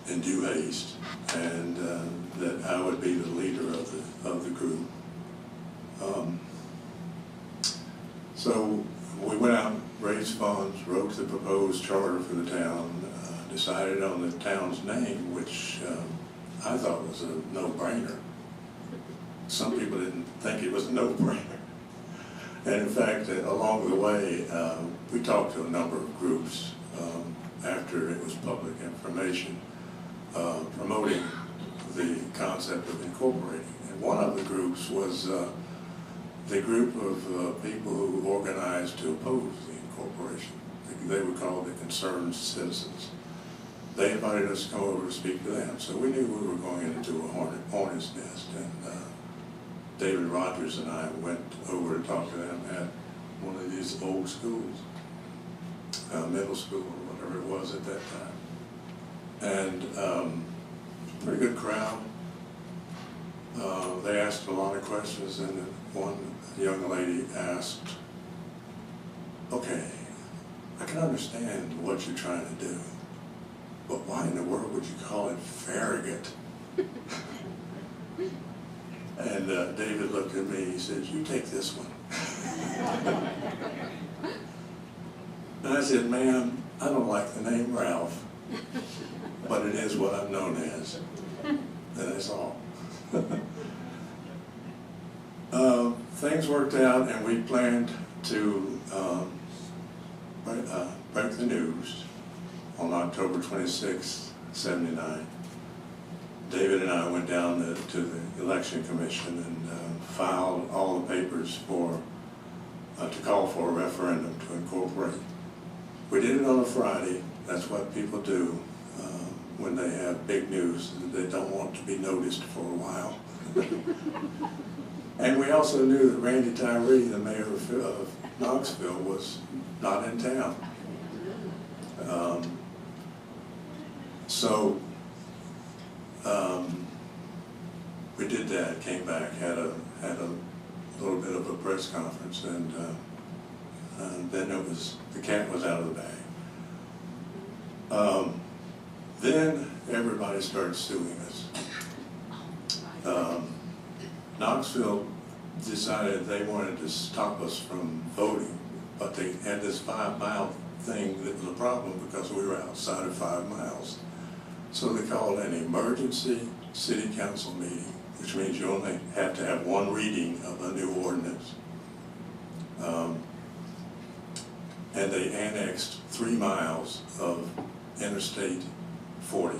in due haste, and that I would be the leader of the group. So we went out, raised funds, wrote the proposed charter for the town, decided on the town's name, which I thought was a no-brainer. Some people didn't think it was a no-brainer. And in fact, along the way, we talked to a number of groups after it was public information, promoting the concept of incorporating. And one of the groups was the group of people who organized to oppose the incorporation. They were called the Concerned Citizens. They invited us to come over to speak to them. So we knew we were going into a hornet's nest. And David Rogers and I went over to talk to them at one of these old schools, middle school or whatever it was at that time. And pretty good crowd. They asked a lot of questions, and one young lady asked, okay, I can understand what you're trying to do, but why in the world would you call it Farragut? And David looked at me, he said, you take this one. And I said, ma'am, I don't like the name Ralph, but it is what I'm known as. And that's all. Things worked out, and we planned to break the news on October 26, '79. David and I went down to the Election Commission and filed all the papers for to call for a referendum to incorporate. We did it on a Friday. That's what people do when they have big news that they don't want to be noticed for a while. And we also knew that Randy Tyree, the mayor of Knoxville, was not in town. So we did that, came back, had a little bit of a press conference, and then the cat was out of the bag. Then everybody started suing us. Knoxville decided they wanted to stop us from voting, but they had this 5-mile thing that was a problem because we were outside of 5 miles. So they called an emergency city council meeting, which means you only have to have one reading of a new ordinance. And they annexed 3 miles of Interstate 40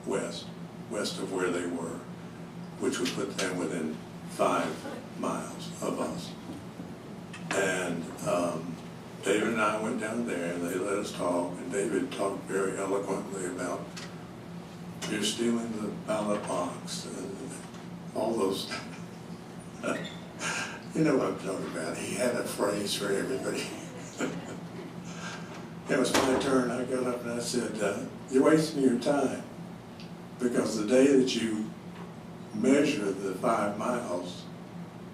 west of where they were, which would put them within 5 miles of us. And David and I went down there, and they let us talk, and David talked very eloquently about you're stealing the ballot box and all those. You know what I'm talking about. He had a phrase for everybody. It was my turn. I got up and I said, you're wasting your time, because the day that you measure the 5 miles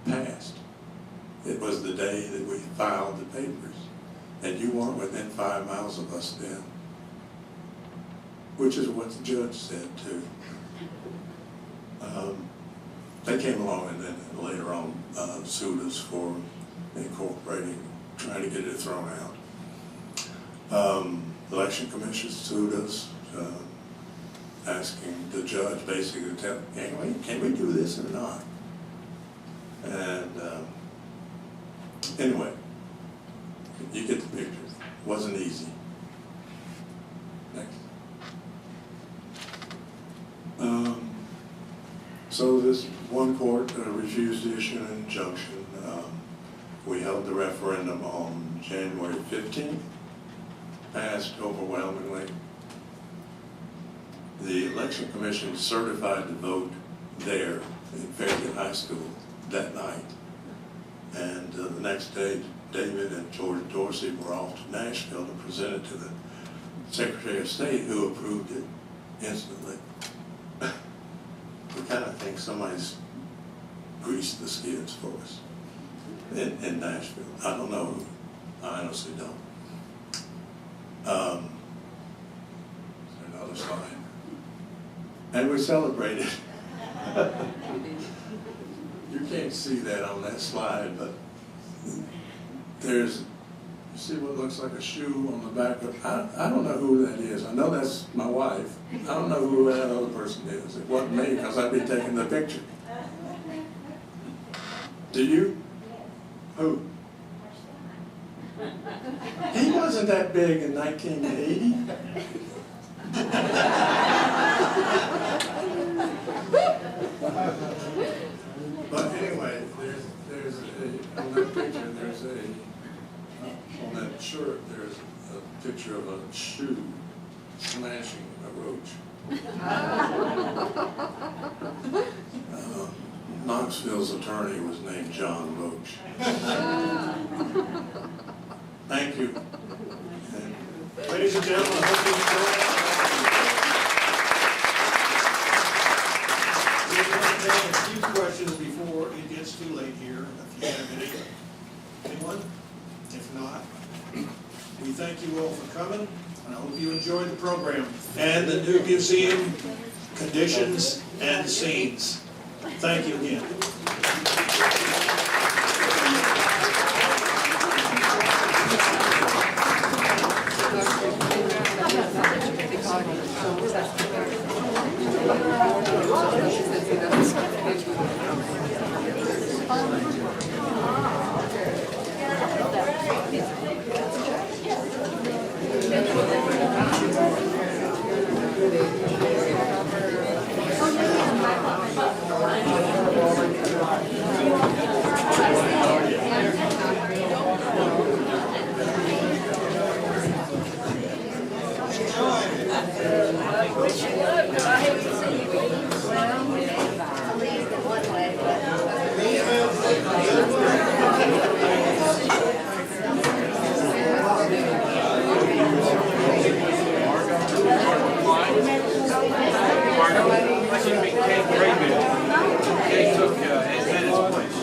passed, it was the day that we filed the papers, and you weren't within 5 miles of us then, which is what the judge said too. They came along and then later on sued us for incorporating, trying to get it thrown out. Election Commission sued us, asking the judge basically to tell, can we do this or not? And anyway, you get the picture. It wasn't easy. Next. So this one court refused to issue an injunction. We held the referendum on January 15th, passed overwhelmingly. The Election Commission certified the vote there in Farragut High School that night. And the next day, David and George Dorsey were off to Nashville to present it to the Secretary of State, who approved it instantly. We kind of think somebody's greased the skids for us in Nashville. I don't know who. I honestly don't. Is there another slide? And we celebrated. You can't see that on that slide, but there's, you see what looks like a shoe on the back of, I don't know who that is. I know that's my wife. I don't know who that other person is. It wasn't me, because I'd be taking the picture. Do you? Who? He wasn't that big in 1980. But anyway, there's a, on that picture, there's a, on that shirt, there's a picture of a shoe smashing a roach. Knoxville's attorney was named John Roach. Thank you. Ladies and gentlemen, I hope you enjoyed it. We're going to take a few questions before it gets too late here. If you have anyone? If not, we thank you all for coming, and I hope you enjoyed the program and the new museum conditions and scenes. Thank you again. They took Ed Bennett's place.